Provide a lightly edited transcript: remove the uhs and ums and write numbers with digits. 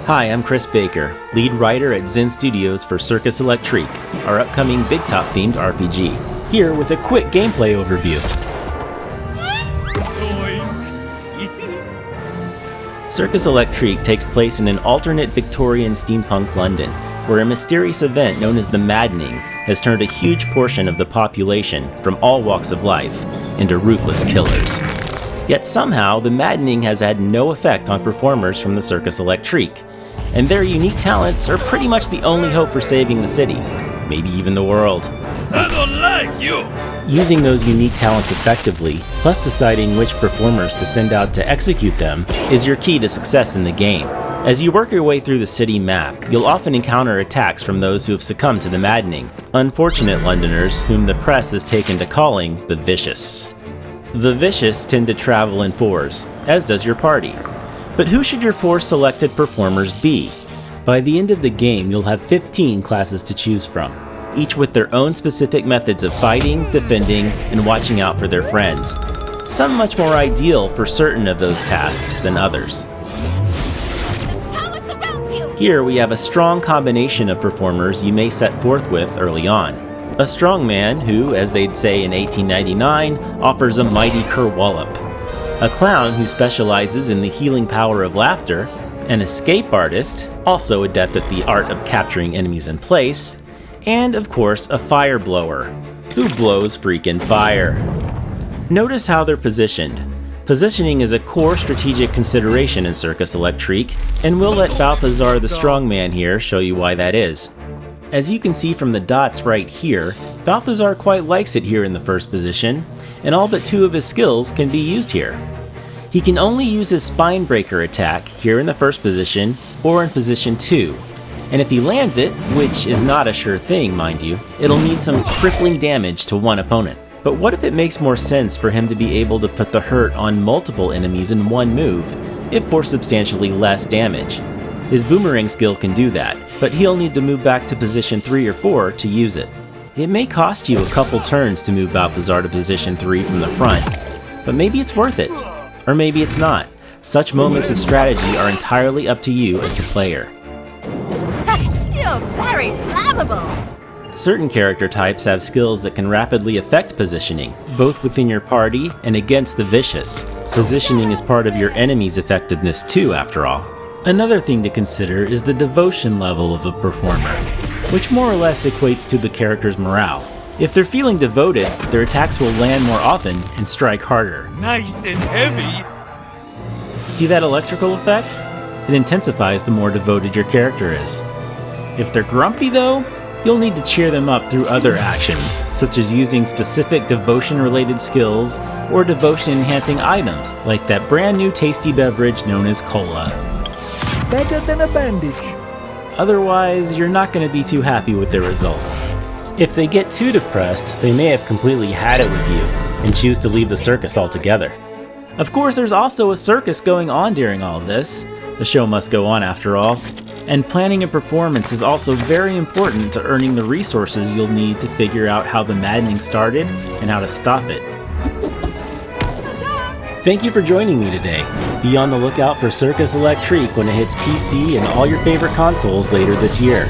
Hi, I'm Chris Baker, lead writer at Zen Studios for Circus Electrique, our upcoming Big Top themed RPG. Here with a quick gameplay overview. Circus Electrique takes place in an alternate Victorian steampunk London, where a mysterious event known as the maddening has turned a huge portion of the population from all walks of life into ruthless killers. Yet somehow, the maddening has had no effect on performers from the Circus Electrique, and their unique talents are pretty much the only hope for saving the city, maybe even the world. I don't like you! Using those unique talents effectively, plus deciding which performers to send out to execute them, is your key to success in the game. As you work your way through the city map, you'll often encounter attacks from those who have succumbed to the maddening, unfortunate Londoners whom the press has taken to calling the vicious. The vicious tend to travel in fours, as does your party. But who should your four selected performers be? By the end of the game, you'll have 15 classes to choose from, each with their own specific methods of fighting, defending, and watching out for their friends. Some much more ideal for certain of those tasks than others. Here we have a strong combination of performers you may set forth with early on. A strongman who, as they'd say in 1899, offers a mighty kerwallop. A clown who specializes in the healing power of laughter. An escape artist, also adept at the art of capturing enemies in place. And of course, a fire blower, who blows freaking fire. Notice how they're positioned. Positioning is a core strategic consideration in Circus Electrique, and we'll let Balthazar the strongman here show you why that is. As you can see from the dots right here, Balthazar quite likes it here in the first position, and all but 2 of his skills can be used here. He can only use his spine breaker attack here in the first position or in position 2. And if he lands it, which is not a sure thing, mind you, it'll need some crippling damage to one opponent. But what if it makes more sense for him to be able to put the hurt on multiple enemies in one move, if for substantially less damage? His boomerang skill can do that, but he'll need to move back to position 3 or 4 to use it. It may cost you a couple turns to move Balthazar to position 3 from the front, but maybe it's worth it. Or maybe it's not. Such moments of strategy are entirely up to you as the player. You're very flammable! Certain character types have skills that can rapidly affect positioning, both within your party and against the vicious. Positioning is part of your enemy's effectiveness too, after all. Another thing to consider is the devotion level of a performer, which more or less equates to the character's morale. If they're feeling devoted, their attacks will land more often and strike harder. Nice and heavy! See that electrical effect? It intensifies the more devoted your character is. If they're grumpy though, you'll need to cheer them up through other actions, such as using specific devotion-related skills or devotion-enhancing items, like that brand new tasty beverage known as cola. Better than a bandage. Otherwise, you're not going to be too happy with their results. If they get too depressed, they may have completely had it with you and choose to leave the circus altogether. Of course, there's also a circus going on during all of this. The show must go on after all. And planning a performance is also very important to earning the resources you'll need to figure out how the maddening started and how to stop it. Thank you for joining me today. Be on the lookout for Circus Electrique when it hits PC and all your favorite consoles later this year.